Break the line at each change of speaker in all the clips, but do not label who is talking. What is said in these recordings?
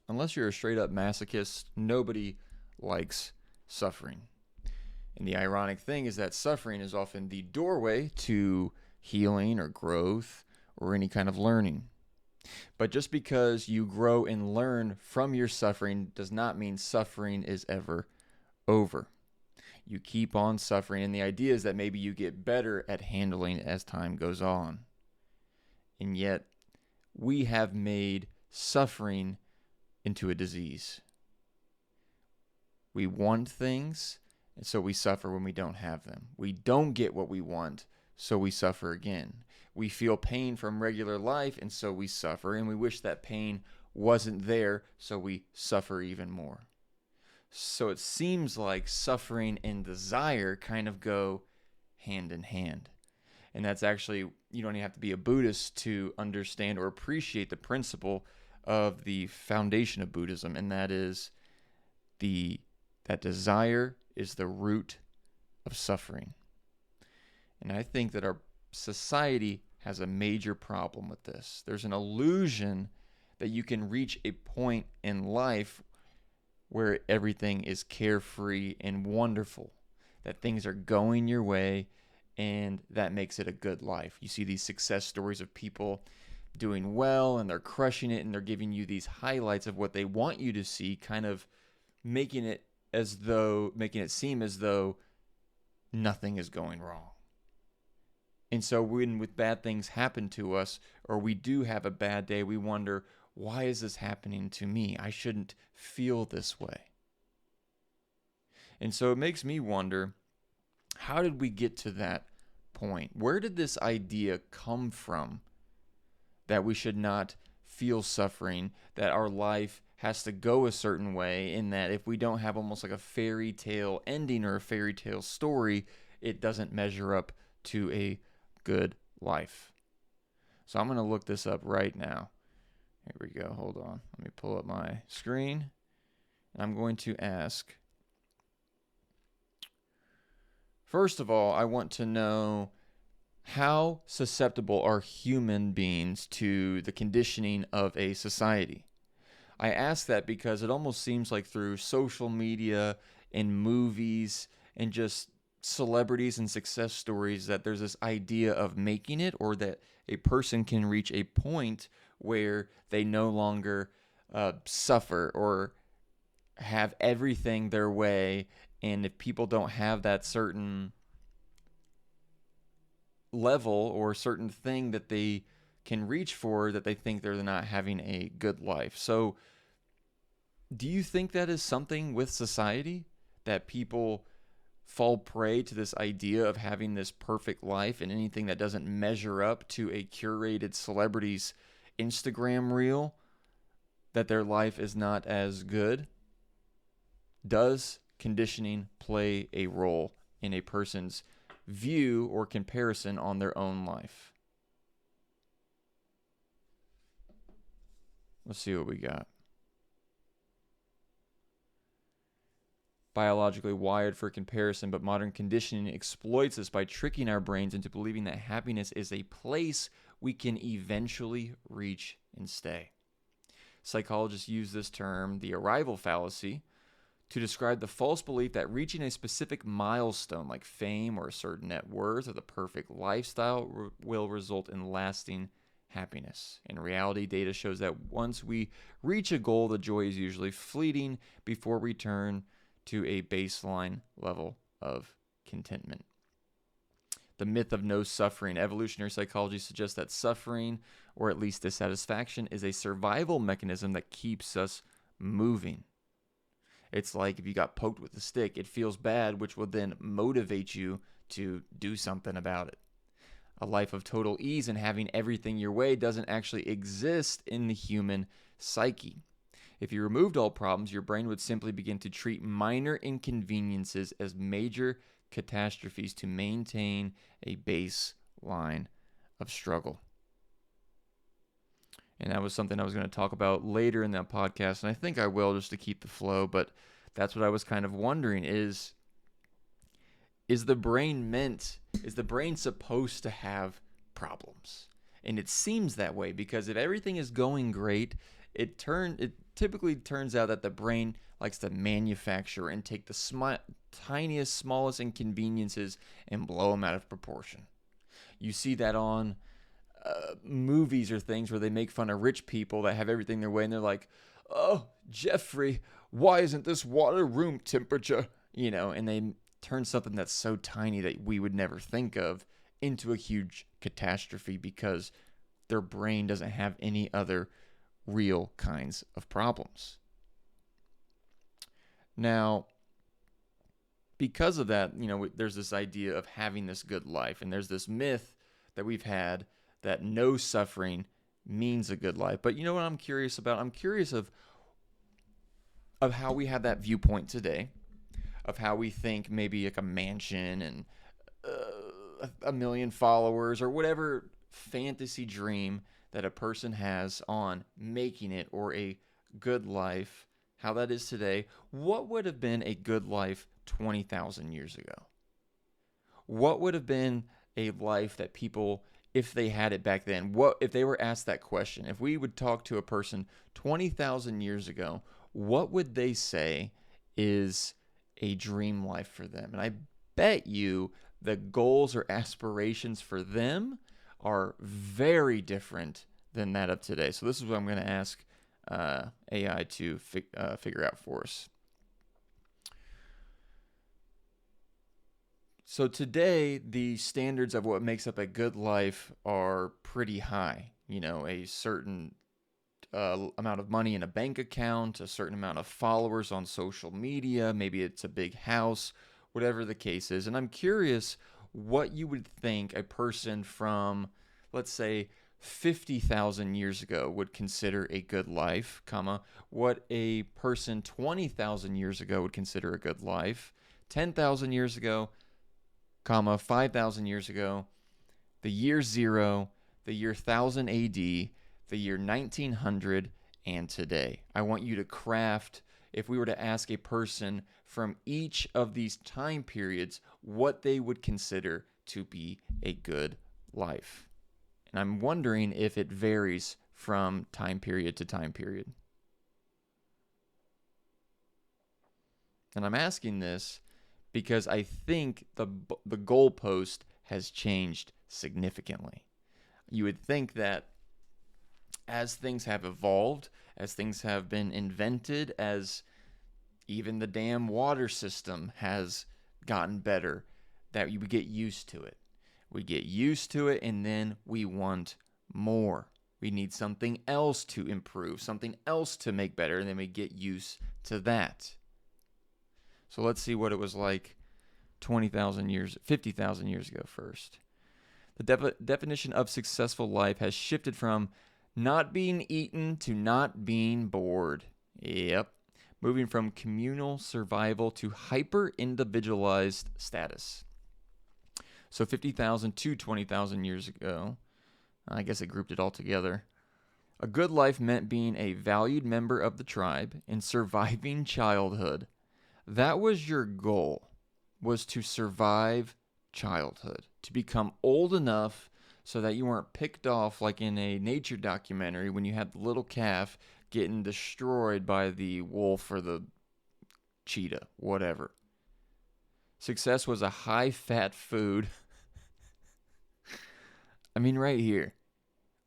unless you're a straight up masochist, nobody likes suffering. And the ironic thing is that suffering is often the doorway to healing or growth or any kind of learning. But just because you grow and learn from your suffering does not mean suffering is ever over. You keep on suffering, and the idea is that maybe you get better at handling it as time goes on. And yet, we have made suffering into a disease. We want things, and so we suffer when we don't have them. We don't get what we want, so we suffer again. We feel pain from regular life, and so we suffer, and we wish that pain wasn't there, so we suffer even more. So it seems like suffering and desire kind of go hand in hand. And that's actually, you don't even have to be a Buddhist to understand or appreciate the principle of the foundation of Buddhism, and that is that desire is the root of suffering. And I think that our society has a major problem with this. There's an illusion that you can reach a point in life where everything is carefree and wonderful, that things are going your way, and that makes it a good life. You see these success stories of people doing well, and they're crushing it, and they're giving you these highlights of what they want you to see, kind of making it seem as though nothing is going wrong. And so when bad things happen to us, or we do have a bad day, we wonder, why is this happening to me? I shouldn't feel this way. And so it makes me wonder, how did we get to that point? Where did this idea come from that we should not feel suffering, that our life has to go a certain way, and that if we don't have almost like a fairy tale ending or a fairy tale story, it doesn't measure up to a good life? So I'm going to look this up right now. Here we go. Hold on. Let me pull up my screen. And I'm going to ask, first of all, I want to know, how susceptible are human beings to the conditioning of a society? I ask that because it almost seems like through social media and movies and just celebrities and success stories that there's this idea of making it, or that a person can reach a point where they no longer suffer or have everything their way. And if people don't have that certain level or certain thing that they can reach for, that they think they're not having a good life. So do you think that is something with society, that people fall prey to this idea of having this perfect life, and anything that doesn't measure up to a curated celebrity's Instagram reel, that their life is not as good? Does conditioning play a role in a person's view or comparison on their own life? Let's see what we got. Biologically wired for comparison, but modern conditioning exploits this by tricking our brains into believing that happiness is a place we can eventually reach and stay. Psychologists use this term, the arrival fallacy, to describe the false belief that reaching a specific milestone like fame or a certain net worth or the perfect lifestyle will result in lasting happiness. In reality, data shows that once we reach a goal, the joy is usually fleeting before we return to a baseline level of contentment. The myth of no suffering. Evolutionary psychology suggests that suffering, or at least dissatisfaction, is a survival mechanism that keeps us moving. It's like if you got poked with a stick, it feels bad, which will then motivate you to do something about it. A life of total ease and having everything your way doesn't actually exist in the human psyche. If you removed all problems, your brain would simply begin to treat minor inconveniences as major catastrophes to maintain a baseline of struggle. And that was something I was going to talk about later in that podcast, and I think I will, just to keep the flow, but that's what I was kind of wondering is the brain supposed to have problems? And it seems that way, because if everything is going great, typically turns out that the brain likes to manufacture and take the tiniest, smallest inconveniences and blow them out of proportion. You see that on movies or things where they make fun of rich people that have everything their way, and they're like, "Oh, Jeffrey, why isn't this water room temperature?" And they turn something that's so tiny that we would never think of into a huge catastrophe because their brain doesn't have any other real kinds of problems. Now, because of that, there's this idea of having this good life, and there's this myth that we've had that no suffering means a good life. But you know what I'm curious about? I'm curious of how we have that viewpoint today, of how we think maybe like a mansion and a million followers or whatever fantasy dream that a person has on making it or a good life, how that is today. What would have been a good life 20,000 years ago? What would have been a life that people, if they had it back then, what if they were asked that question? If we would talk to a person 20,000 years ago, what would they say is a dream life for them? And I bet you the goals or aspirations for them are very different than that of today. So this is what I'm going to ask AI to figure out for us. So today, the standards of what makes up a good life are pretty high. A certain amount of money in a bank account, a certain amount of followers on social media, maybe it's a big house, whatever the case is. And I'm curious what you would think a person from, let's say, 50,000 years ago would consider a good life, what a person 20,000 years ago would consider a good life, 10,000 years ago, 5,000 years ago, the year 0, the year 1000 AD, the year 1900, and today. I want you to craft, if we were to ask a person from each of these time periods, what they would consider to be a good life. And I'm wondering if it varies from time period to time period. And I'm asking this because I think the goalpost has changed significantly. You would think that as things have evolved, as things have been invented, as even the damn water system has gotten better, that you would get used to it. We get used to it, and then we want more. We need something else to improve, something else to make better, and then we get used to that. So let's see what it was like 50,000 years ago first. The definition of successful life has shifted from not being eaten to not being bored. Yep. Moving from communal survival to hyper-individualized status. So 50,000 to 20,000 years ago, I guess it grouped it all together. A good life meant being a valued member of the tribe and surviving childhood. That was your goal, was to survive childhood, to become old enough so that you weren't picked off like in a nature documentary when you had the little calf getting destroyed by the wolf or the cheetah, whatever. Success was a high-fat food. I mean, right here.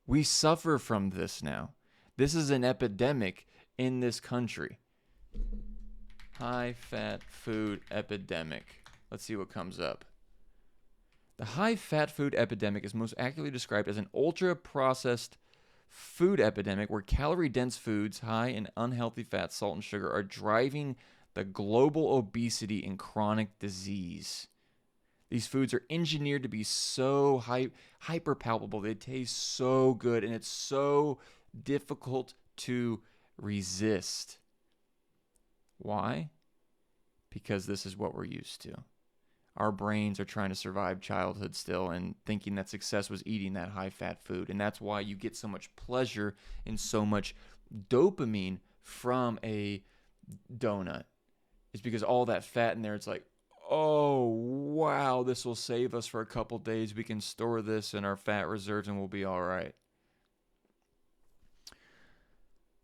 We suffer from this now. This is an epidemic in this country. High-fat food epidemic. Let's see what comes up. The high-fat food epidemic is most accurately described as an ultra-processed food epidemic where calorie-dense foods high in unhealthy fat, salt, and sugar are driving the global obesity and chronic disease. These foods are engineered to be so hyper-palpable. They taste so good, and it's so difficult to resist. Why? Because this is what we're used to. Our brains are trying to survive childhood still and thinking that success was eating that high-fat food. And that's why you get so much pleasure and so much dopamine from a donut. It's because all that fat in there, it's like, oh, wow, this will save us for a couple days. We can store this in our fat reserves and we'll be all right.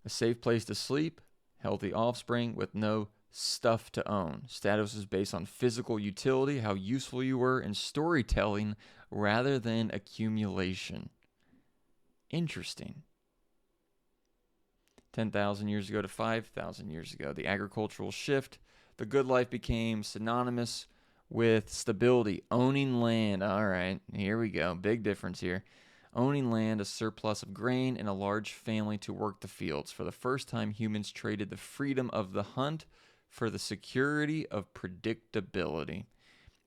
A safe place to sleep, healthy offspring with no stuff to own. Status is based on physical utility, how useful you were, and storytelling rather than accumulation. Interesting. 10,000 years ago to 5,000 years ago, the agricultural shift, the good life became synonymous with stability, owning land. All right, here we go. Big difference here. Owning land, a surplus of grain, and a large family to work the fields. For the first time, humans traded the freedom of the hunt for the security of predictability,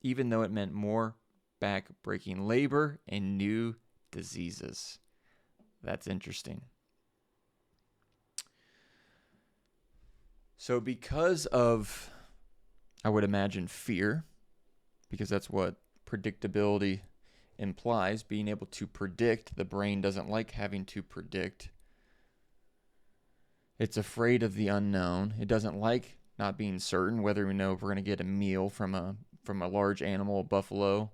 even though it meant more back-breaking labor and new diseases. That's interesting. So because of, I would imagine, fear, because that's what predictability implies, being able to predict. The brain doesn't like having to predict. It's afraid of the unknown. It doesn't like not being certain whether we know if we're going to get a meal from a large animal, a buffalo,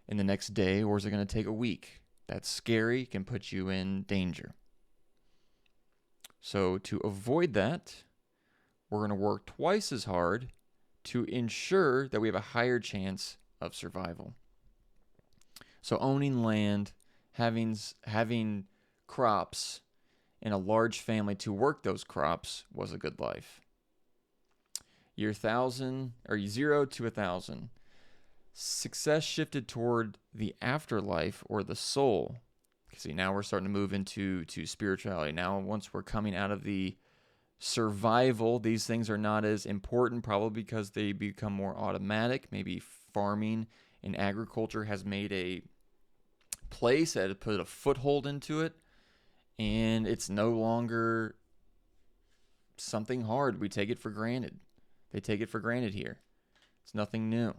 in the next day, or is it going to take a week? That's scary, can put you in danger. So to avoid that, we're going to work twice as hard to ensure that we have a higher chance of survival. So owning land, having crops, and a large family to work those crops was a good life. Year 1000, or 0 to 1000. Success shifted toward the afterlife or the soul. See, now we're starting to move into spirituality. Now, once we're coming out of the survival, these things are not as important, probably because they become more automatic. Maybe farming and agriculture has made a place that had put a foothold into it, and it's no longer something hard. We take it for granted. They take it for granted here. It's nothing new.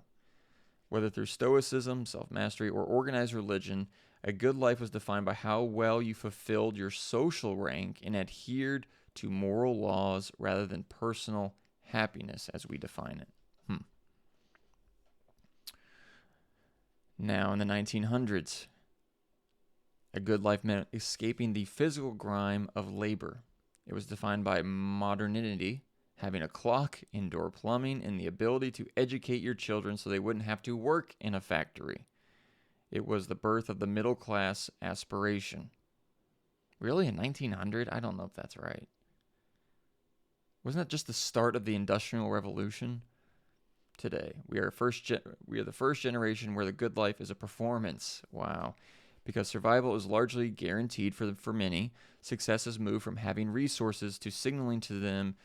Whether through stoicism, self-mastery, or organized religion, a good life was defined by how well you fulfilled your social rank and adhered to moral laws rather than personal happiness as we define it. Now, in the 1900s, a good life meant escaping the physical grime of labor. It was defined by modernity, having a clock, indoor plumbing, and the ability to educate your children so they wouldn't have to work in a factory. It was the birth of the middle class aspiration. Really, in 1900? I don't know if that's right. Wasn't that just the start of the Industrial Revolution? Today, we are the first generation where the good life is a performance. Wow. Because survival is largely guaranteed for many, success has moved from having resources to signaling to them,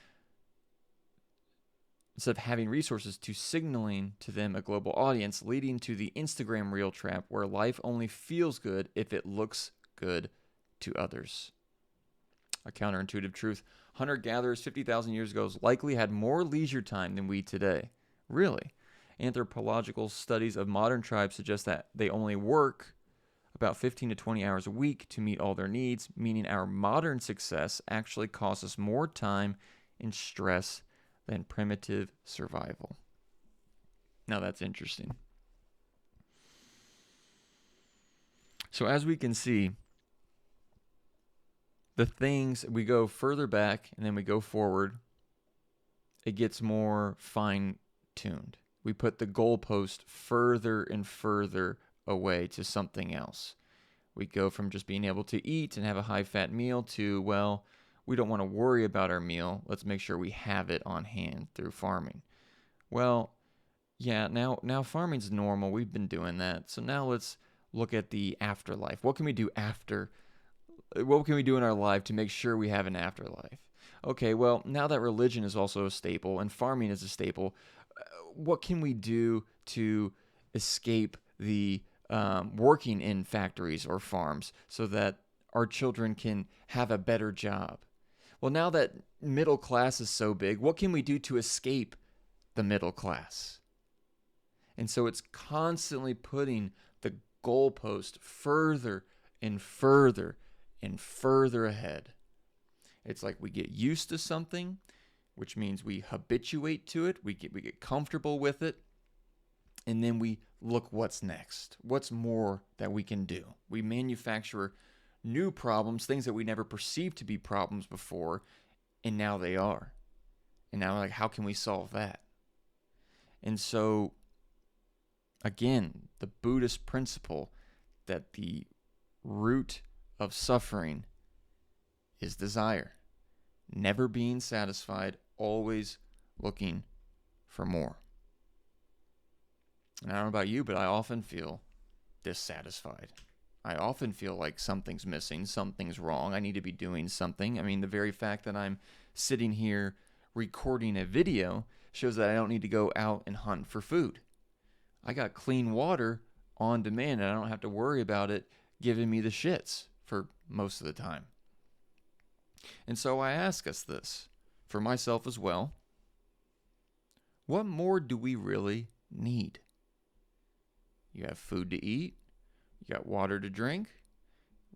instead of having resources to signaling to them a global audience, leading to the Instagram reel trap where life only feels good if it looks good to others. A counterintuitive truth. Hunter-gatherers 50,000 years ago likely had more leisure time than we today. Really? Anthropological studies of modern tribes suggest that they only work about 15 to 20 hours a week to meet all their needs, meaning our modern success actually costs us more time and stress than primitive survival. Now that's interesting. So as we can see, the things, we go further back and then we go forward, it gets more fine-tuned. We put the goalpost further and further away to something else. We go from just being able to eat and have a high-fat meal to, well, we don't want to worry about our meal. Let's make sure we have it on hand through farming. Well, yeah, now farming's normal. We've been doing that. So now let's look at the afterlife. What can we do after? What can we do in our life to make sure we have an afterlife? Okay, well, now that religion is also a staple and farming is a staple, what can we do to escape the working in factories or farms so that our children can have a better job? Well, now that middle class is so big, what can we do to escape the middle class? And so it's constantly putting the goalpost further and further and further ahead. It's like we get used to something, which means we habituate to it, we get comfortable with it, and then we look what's next. What's more that we can do? We manufacture new problems, things that we never perceived to be problems before, And now they are. And now, like, how can we solve that? And so, again, the Buddhist principle that the root of suffering is desire. Never being satisfied, always looking for more. And I don't know about you, but I often feel dissatisfied. I often feel like something's missing, something's wrong. I need to be doing something. I mean, the very fact that I'm sitting here recording a video shows that I don't need to go out and hunt for food. I got clean water on demand, and I don't have to worry about it giving me the shits for most of the time. And so I ask us this, for myself as well. What more do we really need? You have food to eat. You got water to drink.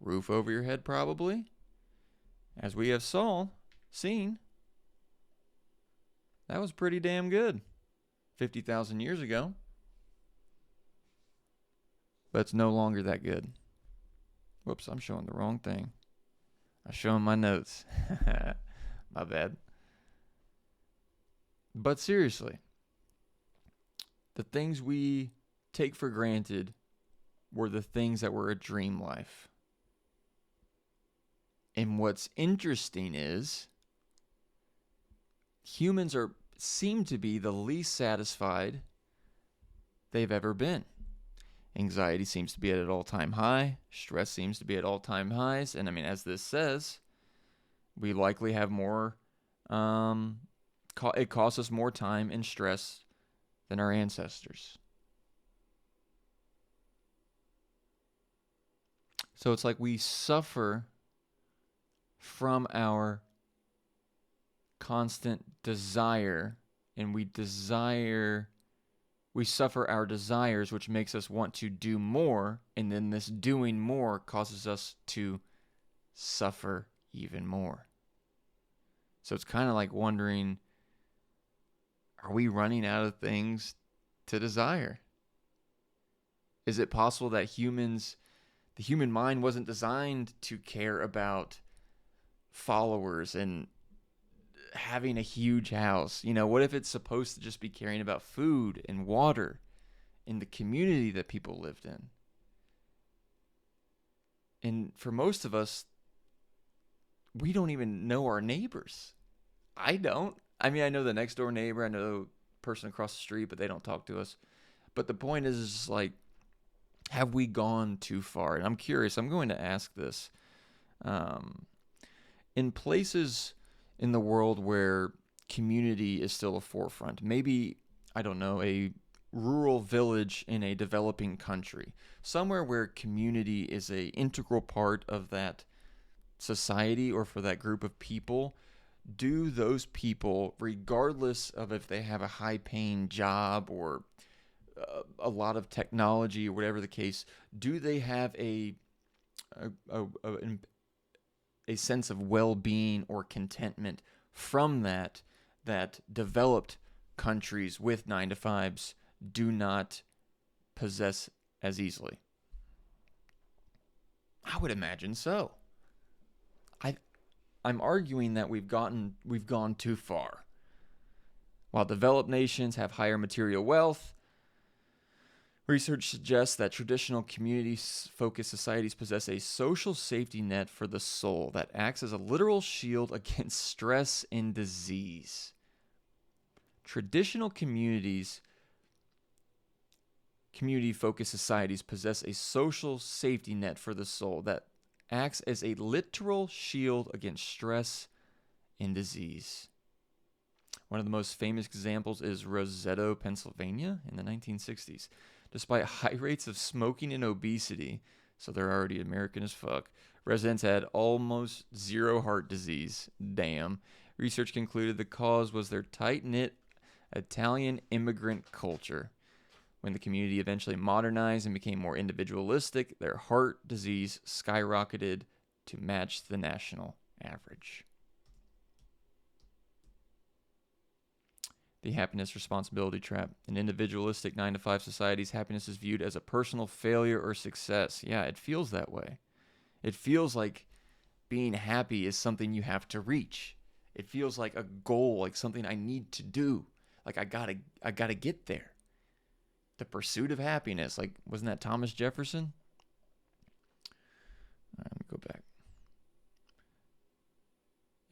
Roof over your head, probably. As we have seen, that was pretty damn good 50,000 years ago. But it's no longer that good. Whoops, I'm showing the wrong thing. I'm showing my notes. My bad. But seriously, the things we take for granted were the things that were a dream life. And what's interesting is humans seem to be the least satisfied they've ever been. Anxiety seems to be at an all-time high. Stress seems to be at all-time highs. And I mean, as this says, we likely have more, it costs us more time and stress than our ancestors. So it's like we suffer from our constant desire, and we suffer our desires, which makes us want to do more, and then this doing more causes us to suffer even more. So it's kind of like wondering, are we running out of things to desire? Is it possible that the human mind wasn't designed to care about followers and having a huge house? You know, what if it's supposed to just be caring about food and water in the community that people lived in? And for most of us, we don't even know our neighbors. I don't. I mean, I know the next door neighbor, I know the person across the street, but they don't talk to us. But the point is like, have we gone too far? And I'm curious, I'm going to ask this. In places in the world where community is still a forefront, maybe, I don't know, a rural village in a developing country, somewhere where community is an integral part of that society or for that group of people, do those people, regardless of if they have a high-paying job or a lot of technology or whatever the case, do they have a sense of well-being or contentment from that developed countries with 9-to-5s do not possess as easily? I would imagine so. I'm arguing that we've gone too far. While developed nations have higher material wealth, research suggests that traditional community-focused societies possess a social safety net for the soul that acts as a literal shield against stress and disease. Traditional community-focused societies possess a social safety net for the soul that acts as a literal shield against stress and disease. One of the most famous examples is Roseto, Pennsylvania in the 1960s. Despite high rates of smoking and obesity, so they're already American as fuck, residents had almost zero heart disease. Damn. Research concluded the cause was their tight-knit Italian immigrant culture. When the community eventually modernized and became more individualistic, their heart disease skyrocketed to match the national average. The happiness responsibility trap. In individualistic 9-to-5 societies, happiness is viewed as a personal failure or success. Yeah, it feels that way. It feels like being happy is something you have to reach. It feels like a goal, like something I need to do. Like I gotta get there. The pursuit of happiness. Like, wasn't that Thomas Jefferson? Let me go back.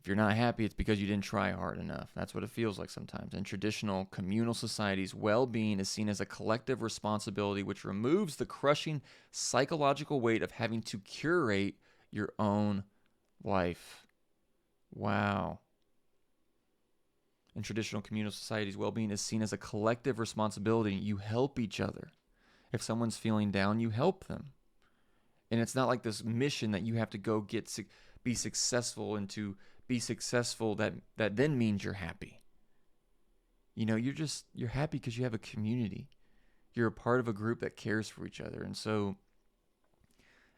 If you're not happy, it's because you didn't try hard enough. That's what it feels like sometimes. In traditional communal societies, well being is seen as a collective responsibility which removes the crushing psychological weight of having to curate your own life. Wow. In traditional communal societies, well being is seen as a collective responsibility. You help each other. If someone's feeling down, you help them. And it's not like this mission that you have to go be successful, and to be successful that then means you're happy. You're happy because you have a community. You're a part of a group that cares for each other. And so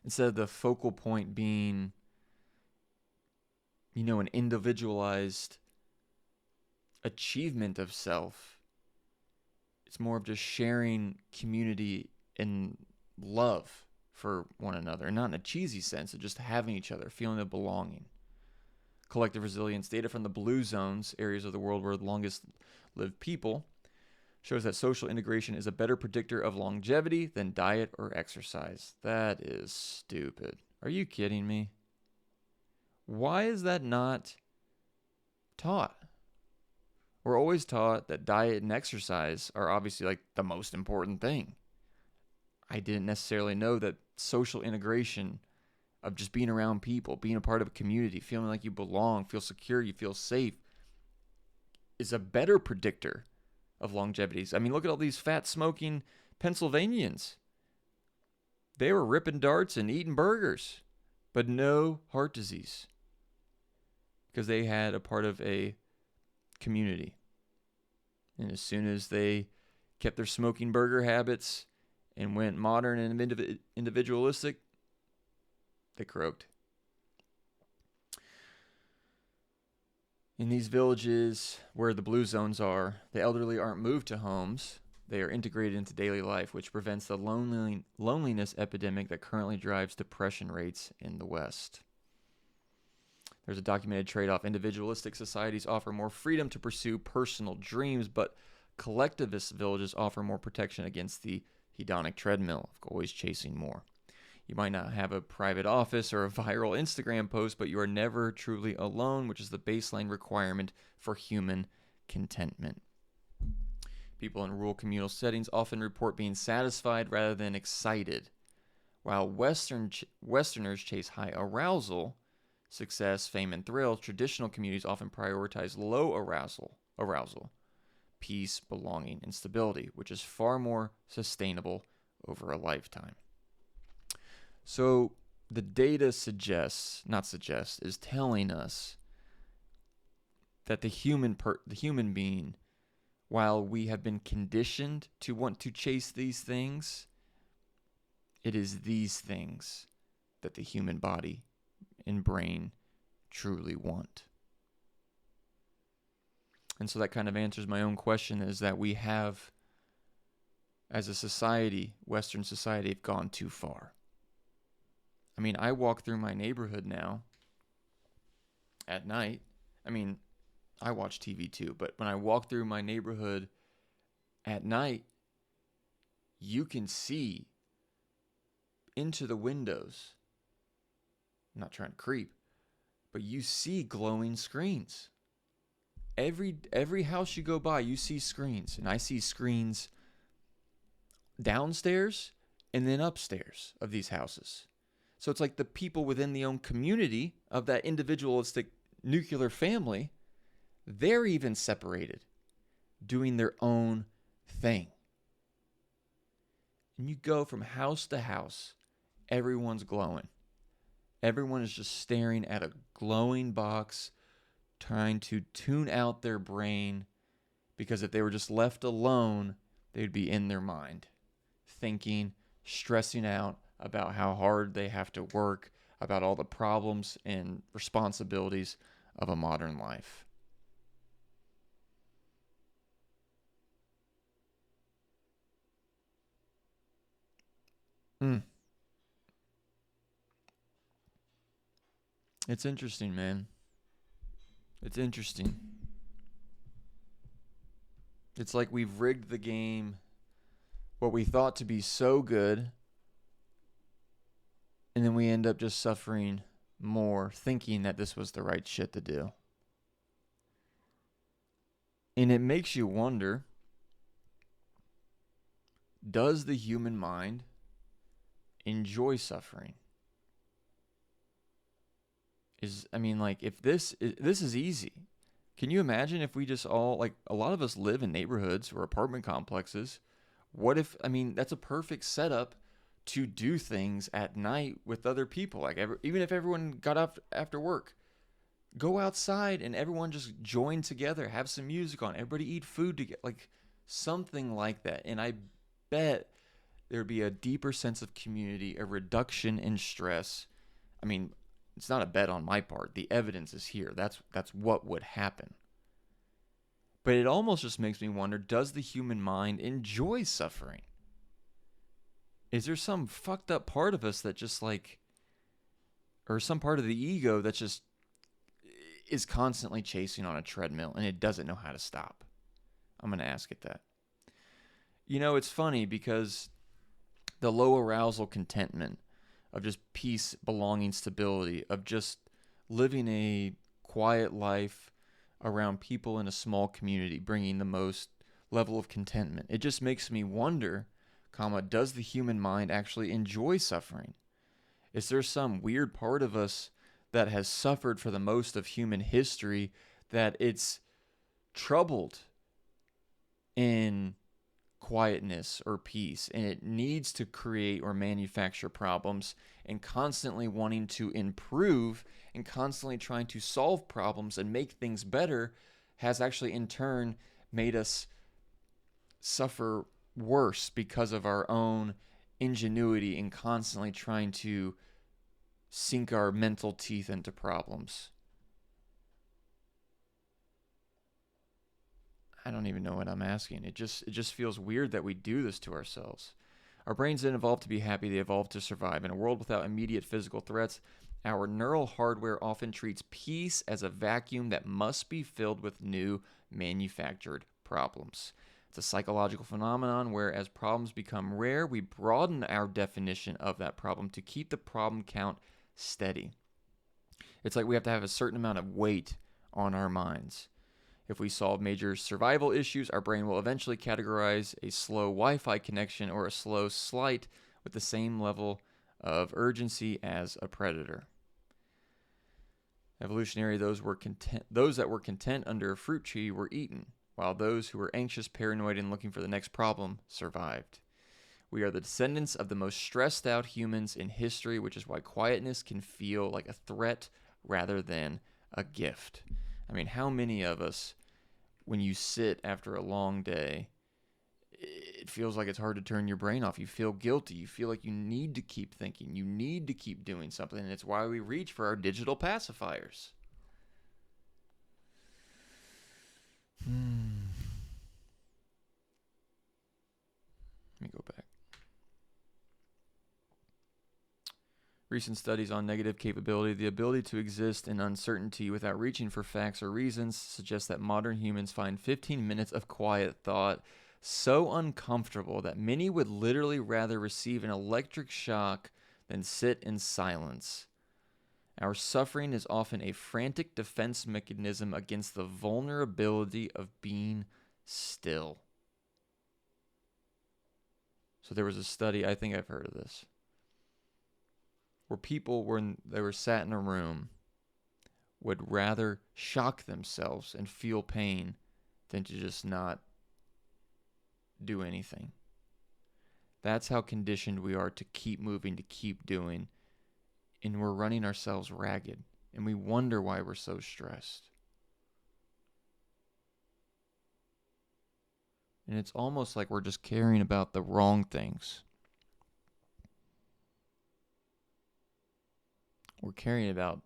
instead of the focal point being, an individualized achievement of self, it's more of just sharing community and love for one another, and not in a cheesy sense of just having each other, feeling of belonging. Collective resilience data from the blue zones, areas of the world where the longest lived people, shows that social integration is a better predictor of longevity than diet or exercise. That is stupid. Are you kidding me? Why is that not taught? We're always taught that diet and exercise are obviously like the most important thing. I didn't necessarily know that social integration of just being around people, being a part of a community, feeling like you belong, feel secure, you feel safe, is a better predictor of longevities. I mean, look at all these fat smoking Pennsylvanians. They were ripping darts and eating burgers, but no heart disease because they had a part of a community. And as soon as they kept their smoking burger habits and went modern and individualistic, they croaked. In these villages where the blue zones are, the elderly aren't moved to homes. They are integrated into daily life, which prevents the loneliness epidemic that currently drives depression rates in the West. There's a documented trade-off. Individualistic societies offer more freedom to pursue personal dreams, but collectivist villages offer more protection against the hedonic treadmill of always chasing more. You might not have a private office or a viral Instagram post, but you are never truly alone, which is the baseline requirement for human contentment. People in rural communal settings often report being satisfied rather than excited. While Westerners chase high arousal, success, fame, and thrill, traditional communities often prioritize low arousal, peace, belonging, and stability, which is far more sustainable over a lifetime. So the data is telling us that the human being, while we have been conditioned to want to chase these things, it is these things that the human body and brain truly want. And so that kind of answers my own question, is that we have, as a society, Western society, have gone too far. I mean, I walk through my neighborhood now at night. I mean, I watch TV too, but when I walk through my neighborhood at night, you can see into the windows. I'm not trying to creep, but you see glowing screens. Every house you go by, you see screens, and I see screens downstairs and then upstairs of these houses. So it's like the people within the own community of that individualistic nuclear family, they're even separated, doing their own thing. And you go from house to house, everyone's glowing. Everyone is just staring at a glowing box, trying to tune out their brain, because if they were just left alone, they'd be in their mind, thinking, stressing out about how hard they have to work, about all the problems and responsibilities of a modern life. It's interesting, man. It's interesting. It's like we've rigged the game, what we thought to be so good, and then we end up just suffering more, thinking that this was the right shit to do. And it makes you wonder, does the human mind enjoy suffering? If this is easy. Can you imagine if we just all, like, a lot of us live in neighborhoods or apartment complexes? What if, that's a perfect setup to do things at night with other people. Like, even if everyone got up after work, go outside and everyone just join together, have some music on, everybody eat food together, like something like that. And I bet there'd be a deeper sense of community, a reduction in stress. I mean, it's not a bet on my part. The evidence is here. That's what would happen. But it almost just makes me wonder, does the human mind enjoy suffering? Is there some fucked up part of us that just like, or some part of the ego that just is constantly chasing on a treadmill and it doesn't know how to stop? I'm going to ask it that. You know, it's funny because the low arousal contentment of just peace, belonging, stability, of just living a quiet life around people in a small community, bringing the most level of contentment. It just makes me wonder, does the human mind actually enjoy suffering? Is there some weird part of us that has suffered for the most of human history that it's troubled in quietness or peace, and it needs to create or manufacture problems and constantly wanting to improve and constantly trying to solve problems and make things better has actually in turn made us suffer worse because of our own ingenuity in constantly trying to sink our mental teeth into problems. I don't even know what I'm asking. It just feels weird that we do this to ourselves. Our brains didn't evolve to be happy, they evolved to survive. In a world without immediate physical threats, our neural hardware often treats peace as a vacuum that must be filled with new manufactured problems. It's a psychological phenomenon where as problems become rare, we broaden our definition of that problem to keep the problem count steady. It's like we have to have a certain amount of weight on our minds. If we solve major survival issues, our brain will eventually categorize a slow Wi-Fi connection or a slow slight with the same level of urgency as a predator. Evolutionary, those that were content under a fruit tree were eaten, while those who were anxious, paranoid, and looking for the next problem survived. We are the descendants of the most stressed out humans in history, which is why quietness can feel like a threat rather than a gift. I mean, how many of us, when you sit after a long day, it feels like it's hard to turn your brain off. You feel guilty. You feel like you need to keep thinking. You need to keep doing something. And it's why we reach for our digital pacifiers. Let me go back. Recent studies on negative capability, the ability to exist in uncertainty without reaching for facts or reasons, suggest that modern humans find 15 minutes of quiet thought so uncomfortable that many would literally rather receive an electric shock than sit in silence. Our suffering is often a frantic defense mechanism against the vulnerability of being still. So there was a study, I think I've heard of this, where people, when they were sat in a room, would rather shock themselves and feel pain than to just not do anything. That's how conditioned we are to keep moving, to keep doing. And we're running ourselves ragged. And we wonder why we're so stressed. And it's almost like we're just caring about the wrong things. We're caring about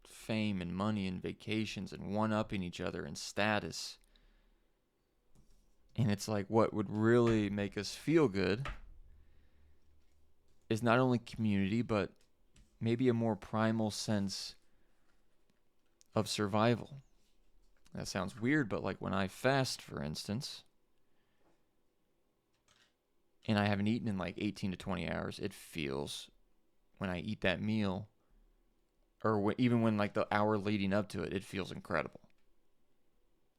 fame and money and vacations and one-upping each other and status. And it's like what would really make us feel good is not only community, but maybe a more primal sense of survival. That sounds weird, but like when I fast, for instance, and I haven't eaten in like 18 to 20 hours, it feels, when I eat that meal, or even when like the hour leading up to it, it feels incredible.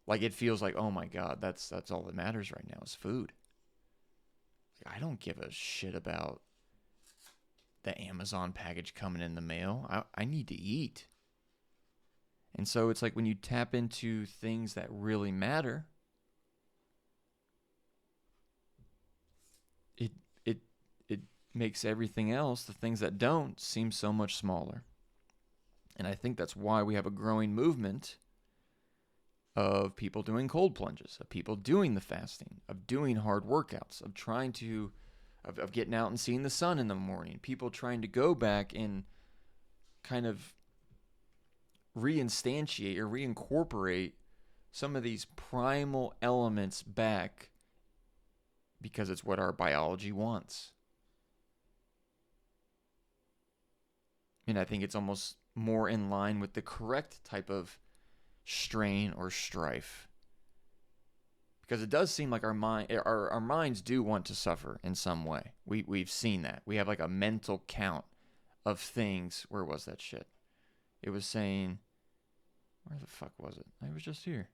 Like it feels like, oh my God, that's all that matters right now is food. Like, I don't give a shit about the Amazon package coming in the mail. I need to eat. And so it's like when you tap into things that really matter, it it it makes everything else, the things that don't, seem so much smaller. And I think that's why we have a growing movement of people doing cold plunges, of people doing the fasting, of doing hard workouts, of trying to of getting out and seeing the sun in the morning, people trying to go back and kind of reinstantiate or reincorporate some of these primal elements back because it's what our biology wants. And I think it's almost more in line with the correct type of strain or strife. Because it does seem like our minds do want to suffer in some way. We've seen that. We have like a mental count of things. Where was that shit? It was saying, where the fuck was it? I was just here.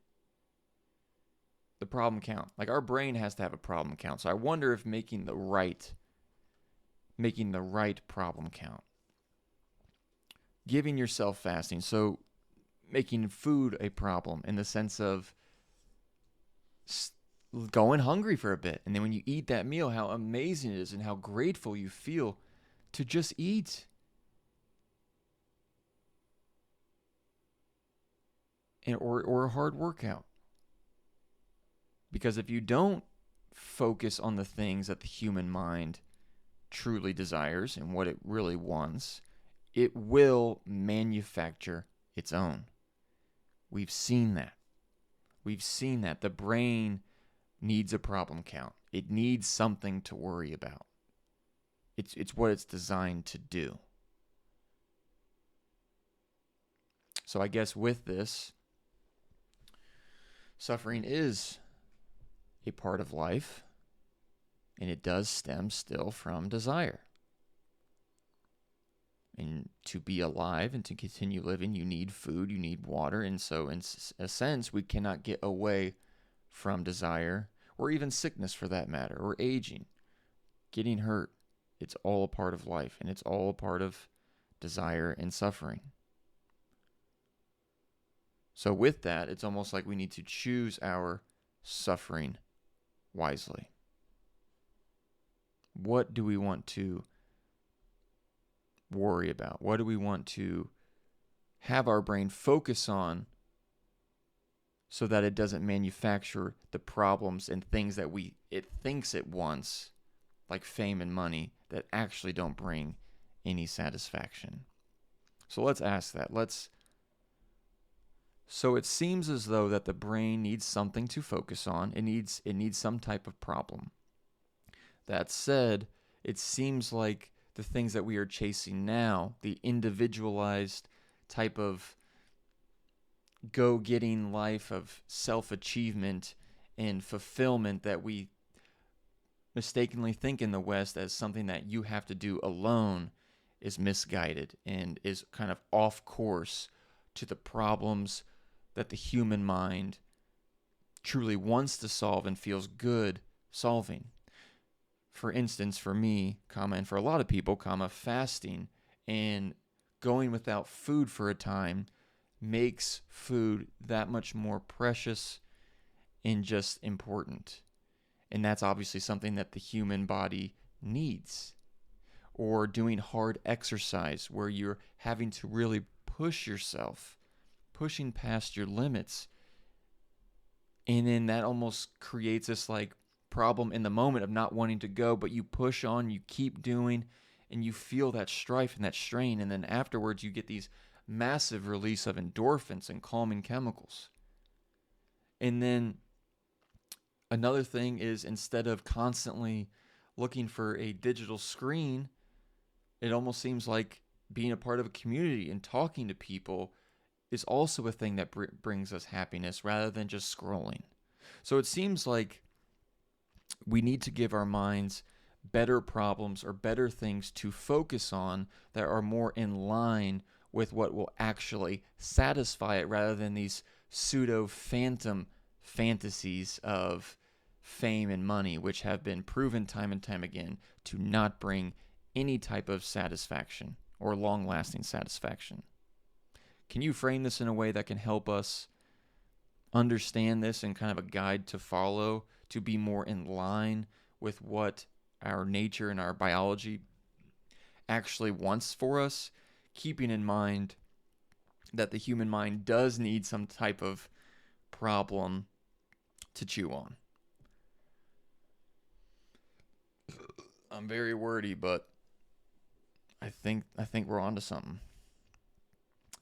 The problem count. Like our brain has to have a problem count. So I wonder if making the right problem count, giving yourself fasting, so making food a problem in the sense of going hungry for a bit, and then when you eat that meal, how amazing it is and how grateful you feel to just eat. Or a hard workout. Because if you don't focus on the things that the human mind truly desires and what it really wants, it will manufacture its own. We've seen that. The brain needs a problem count. It needs something to worry about. It's what it's designed to do. So I guess with this, suffering is a part of life, and it does stem still from desire. And to be alive and to continue living, you need food, you need water. And so in a sense, we cannot get away from desire, or even sickness for that matter, or aging, getting hurt. It's all a part of life, and it's all a part of desire and suffering. So with that, it's almost like we need to choose our suffering wisely. What do we want to worry about? What do we want to have our brain focus on so that it doesn't manufacture the problems and things that it thinks it wants, like fame and money, that actually don't bring any satisfaction? So let's ask that. So it seems as though that the brain needs something to focus on. It needs some type of problem. That said, it seems like the things that we are chasing now, the individualized type of go-getting life of self-achievement and fulfillment that we mistakenly think in the West as something that you have to do alone, is misguided and is kind of off course to the problems that the human mind truly wants to solve and feels good solving. For instance, for me, and for a lot of people, fasting and going without food for a time makes food that much more precious and just important. And that's obviously something that the human body needs. Or doing hard exercise where you're having to really push yourself, pushing past your limits. And then that almost creates this like problem in the moment of not wanting to go, but you push on, you keep doing, and you feel that strife and that strain. And then afterwards you get these massive release of endorphins and calming chemicals. And then another thing is, instead of constantly looking for a digital screen, it almost seems like being a part of a community and talking to people is also a thing that brings us happiness rather than just scrolling. So it seems like we need to give our minds better problems or better things to focus on that are more in line with what will actually satisfy it rather than these pseudo phantom fantasies of fame and money, which have been proven time and time again to not bring any type of satisfaction or long lasting satisfaction. Can you frame this in a way that can help us understand this and kind of a guide to follow to be more in line with what our nature and our biology actually wants for us, keeping in mind that the human mind does need some type of problem to chew on? I'm very wordy, but I think we're onto something.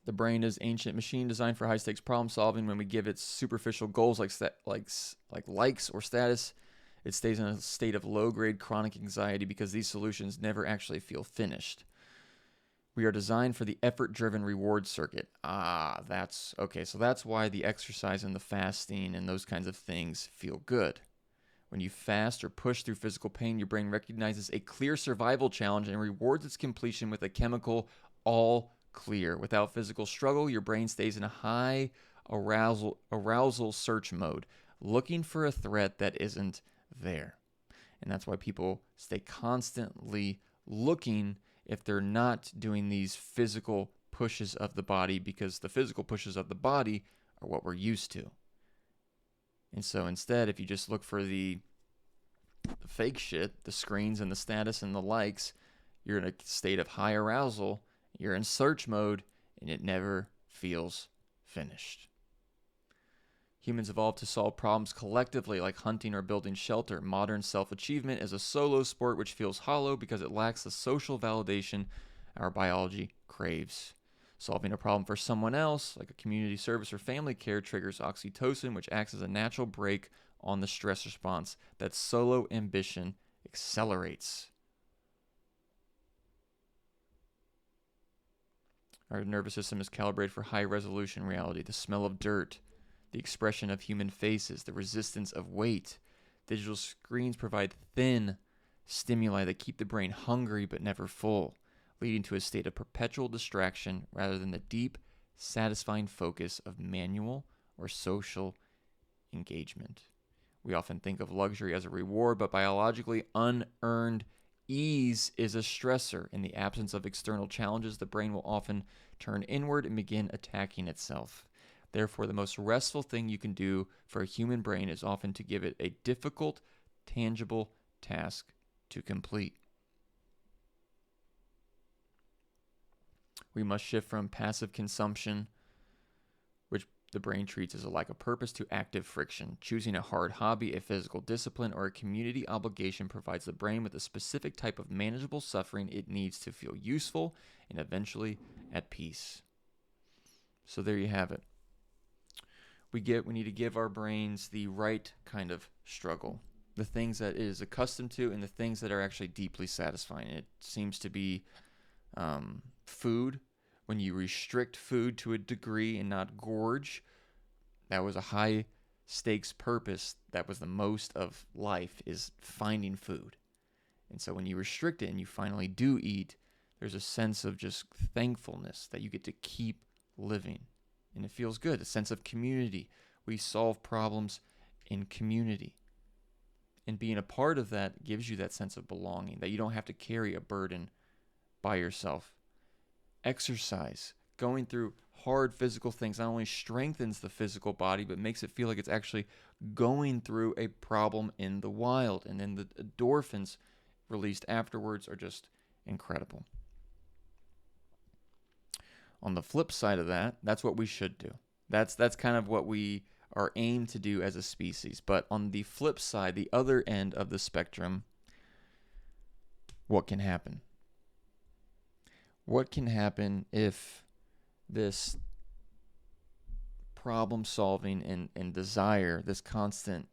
The brain is an ancient machine designed for high-stakes problem solving. When we give it superficial goals like likes or status, it stays in a state of low-grade chronic anxiety because these solutions never actually feel finished. We are designed for the effort-driven reward circuit. That's okay. So that's why the exercise and the fasting and those kinds of things feel good. When you fast or push through physical pain, your brain recognizes a clear survival challenge and rewards its completion with a chemical all clear. Without physical struggle, your brain stays in a high arousal search mode, looking for a threat that isn't there. And that's why people stay constantly looking if they're not doing these physical pushes of the body, because the physical pushes of the body are what we're used to. And so instead, if you just look for the fake shit, the screens and the status and the likes, you're in a state of high arousal, you're in search mode, and it never feels finished. Humans evolved to solve problems collectively, like hunting or building shelter. Modern self-achievement is a solo sport which feels hollow because it lacks the social validation our biology craves. Solving a problem for someone else, like a community service or family care, triggers oxytocin, which acts as a natural brake on the stress response that solo ambition accelerates. Our nervous system is calibrated for high-resolution reality. The smell of dirt, the expression of human faces, the resistance of weight. Digital screens provide thin stimuli that keep the brain hungry but never full, leading to a state of perpetual distraction rather than the deep, satisfying focus of manual or social engagement. We often think of luxury as a reward, but biologically, unearned ease is a stressor. In the absence of external challenges, the brain will often turn inward and begin attacking itself. Therefore, the most restful thing you can do for a human brain is often to give it a difficult, tangible task to complete. We must shift from passive consumption, which the brain treats as a lack of purpose, to active friction. Choosing a hard hobby, a physical discipline, or a community obligation provides the brain with a specific type of manageable suffering it needs to feel useful and eventually at peace. So there you have it. We need to give our brains the right kind of struggle, the things that it is accustomed to and the things that are actually deeply satisfying. It seems to be food. When you restrict food to a degree and not gorge, that was a high stakes purpose. That was the most of life, is finding food. And so when you restrict it and you finally do eat, there's a sense of just thankfulness that you get to keep living. And it feels good, a sense of community. We solve problems in community. And being a part of that gives you that sense of belonging, that you don't have to carry a burden by yourself. Exercise, going through hard physical things, not only strengthens the physical body, but makes it feel like it's actually going through a problem in the wild. And then the endorphins released afterwards are just incredible. On the flip side of that, that's what we should do. That's kind of what we are aimed to do as a species. But on the flip side, the other end of the spectrum, what can happen? What can happen if this problem solving and desire, this constant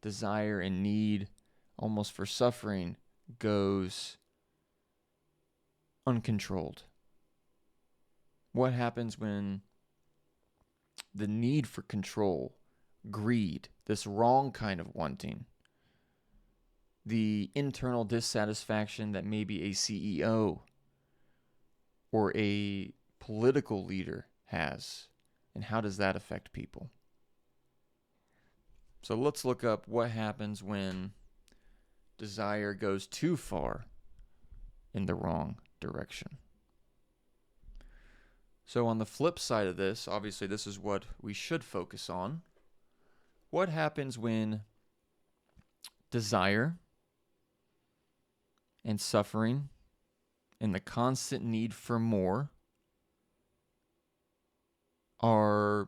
desire and need almost for suffering, goes uncontrolled? What happens when the need for control, greed, this wrong kind of wanting, the internal dissatisfaction that maybe a CEO or a political leader has, and how does that affect people? So let's look up what happens when desire goes too far in the wrong direction. So on the flip side of this, obviously this is what we should focus on. What happens when desire and suffering and the constant need for more are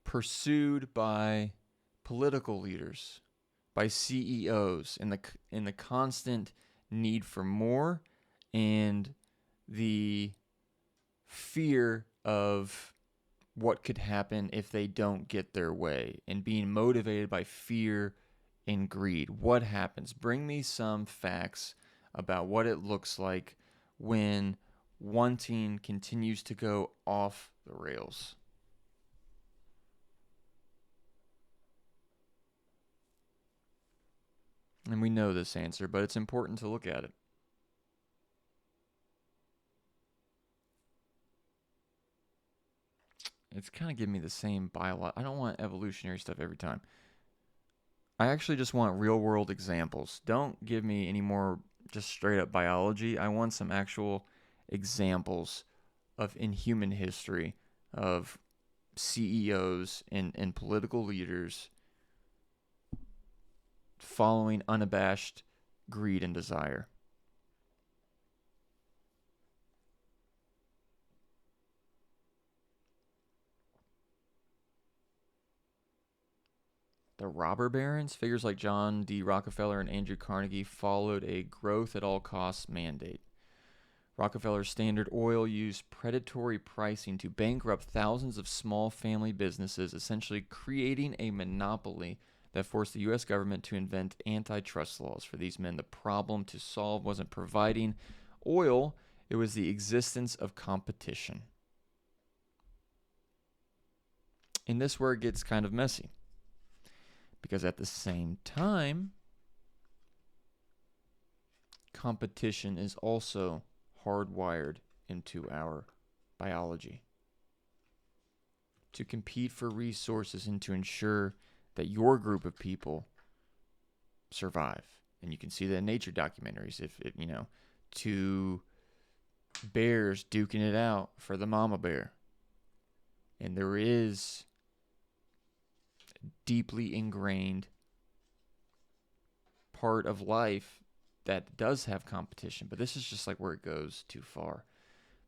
pursued by political leaders, by CEOs, in the constant need for more and the fear of what could happen if they don't get their way, and being motivated by fear and greed. What happens? Bring me some facts about what it looks like when wanting continues to go off the rails. And we know this answer, but it's important to look at it. It's kind of giving me the same biology. I don't want evolutionary stuff every time. I actually just want real world examples. Don't give me any more just straight up biology. I want some actual examples of in human history of CEOs and political leaders following unabashed greed and desire. The robber barons, figures like John D. Rockefeller and Andrew Carnegie, followed a growth at all costs mandate. Rockefeller's Standard Oil used predatory pricing to bankrupt thousands of small family businesses, essentially creating a monopoly that forced the U.S. government to invent antitrust laws. For these men, the problem to solve wasn't providing oil, it was the existence of competition. And this is where it gets kind of messy. Because at the same time, competition is also hardwired into our biology. To compete for resources and to ensure that your group of people survive. And you can see that in nature documentaries. If it, two bears duking it out for the mama bear. And there is deeply ingrained part of life that does have competition, but this is just like where it goes too far.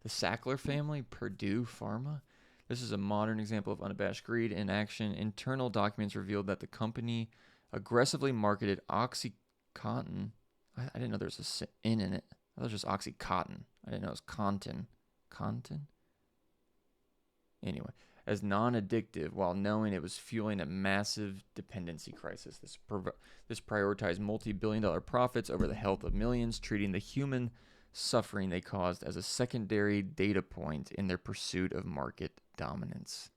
The Sackler family, Purdue Pharma. This is a modern example of unabashed greed in action. Internal documents revealed that the company aggressively marketed OxyContin. I didn't know there was a N in it. I thought it was just Oxycontin. I didn't know it was Contin. Contin? Anyway, as non-addictive while knowing it was fueling a massive dependency crisis. This prioritized multi-billion-dollar profits over the health of millions, treating the human suffering they caused as a secondary data point in their pursuit of market dominance.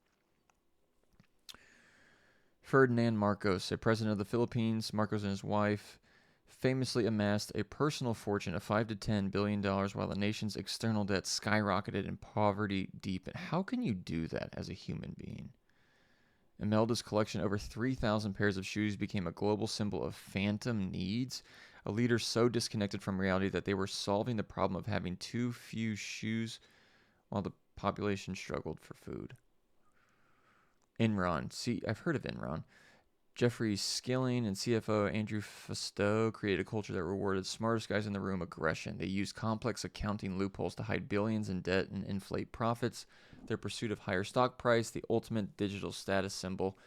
Ferdinand Marcos, a president of the Philippines, Marcos and his wife famously amassed a personal fortune of $5 to $10 billion while the nation's external debt skyrocketed and poverty deepened. How can you do that as a human being? Imelda's collection of over 3,000 pairs of shoes became a global symbol of phantom needs, a leader so disconnected from reality that they were solving the problem of having too few shoes while the population struggled for food. Enron. See, I've heard of Enron. Jeffrey Skilling and CFO Andrew Fastow created a culture that rewarded smartest guys in the room aggression. They used complex accounting loopholes to hide billions in debt and inflate profits. Their pursuit of higher stock price, the ultimate digital status symbol.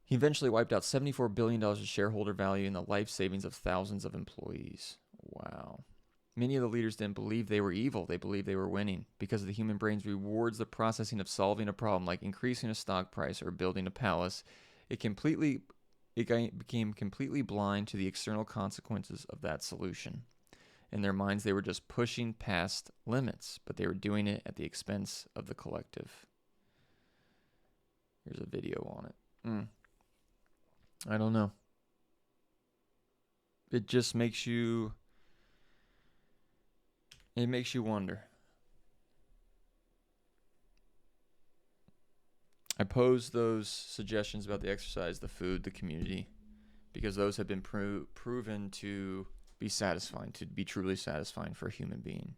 He eventually wiped out $74 billion of shareholder value and the life savings of thousands of employees. Wow. Many of the leaders didn't believe they were evil. They believed they were winning because the human brain rewards the processing of solving a problem, like increasing a stock price or building a palace. It became completely blind to the external consequences of that solution. In their minds, they were just pushing past limits, but they were doing it at the expense of the collective. Here's a video on it. I don't know. It just makes you wonder. I pose those suggestions about the exercise, the food, the community, because those have been proven to be satisfying, to be truly satisfying for a human being.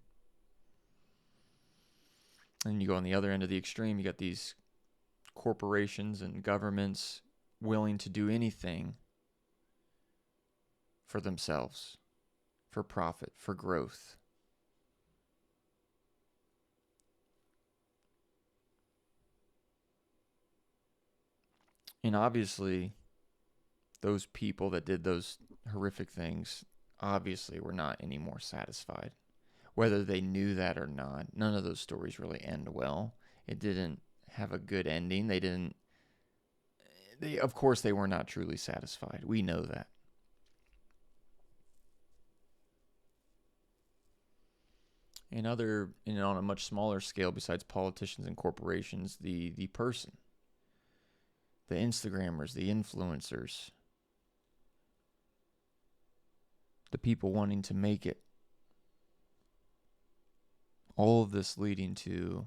And you go on the other end of the extreme, you got these corporations and governments willing to do anything for themselves, for profit, for growth. And obviously, those people that did those horrific things obviously were not any more satisfied. Whether they knew that or not, none of those stories really end well. It didn't have a good ending. Of course, they were not truly satisfied. We know that. And on a much smaller scale, besides politicians and corporations, the person, the Instagrammers, the influencers, the people wanting to make it, all of this leading to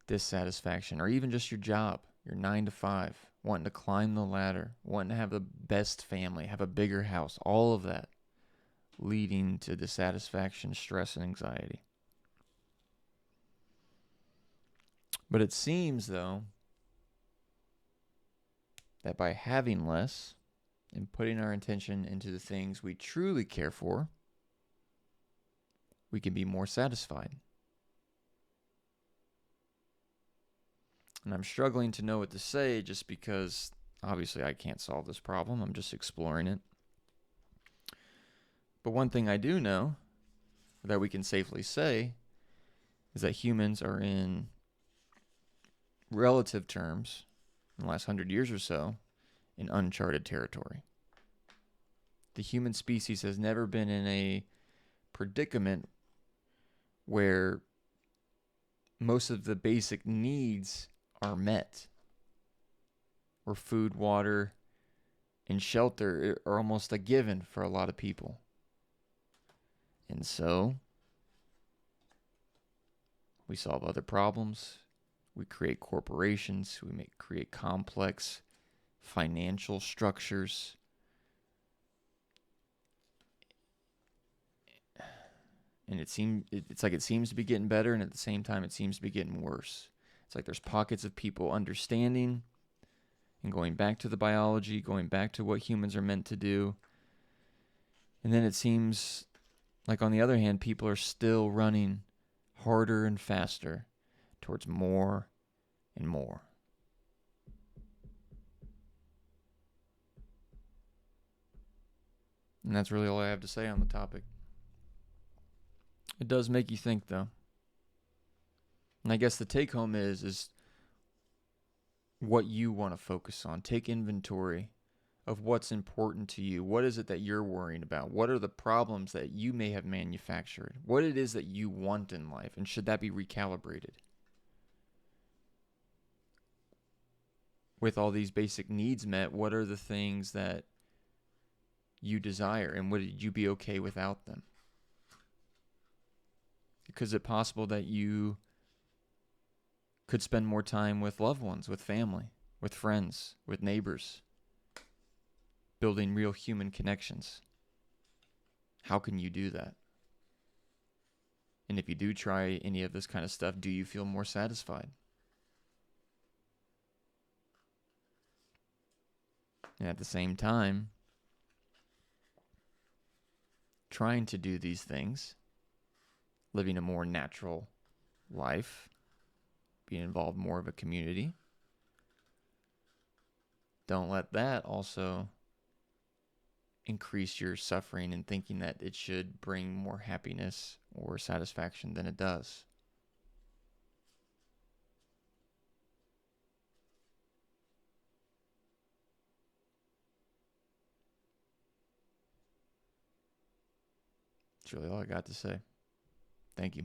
dissatisfaction, or even just your job, your 9 to 5, wanting to climb the ladder, wanting to have the best family, have a bigger house, all of that leading to dissatisfaction, stress, and anxiety. But it seems, though, that by having less and putting our attention into the things we truly care for, we can be more satisfied. And I'm struggling to know what to say just because obviously I can't solve this problem. I'm just exploring it. But one thing I do know that we can safely say is that humans are in relative terms, in the last 100 years or so, in uncharted territory. The human species has never been in a predicament where most of the basic needs are met, where food, water, and shelter are almost a given for a lot of people. And so we solve other problems. We create corporations. We create complex financial structures. And it's like it seems to be getting better, and at the same time it seems to be getting worse. It's like there's pockets of people understanding and going back to the biology, going back to what humans are meant to do. And then it seems like, on the other hand, people are still running harder and faster towards more and more. And that's really all I have to say on the topic. It does make you think, though. And I guess the take home is what you want to focus on. Take inventory of what's important to you. What is it that you're worrying about? What are the problems that you may have manufactured? What it is that you want in life, and should that be recalibrated? With all these basic needs met, what are the things that you desire, and would you be okay without them? Is it possible that you could spend more time with loved ones, with family, with friends, with neighbors, building real human connections? How can you do that? And if you do try any of this kind of stuff, do you feel more satisfied? And at the same time, trying to do these things, living a more natural life, being involved more of a community, don't let that also increase your suffering and thinking that it should bring more happiness or satisfaction than it does. That's really all I got to say. Thank you.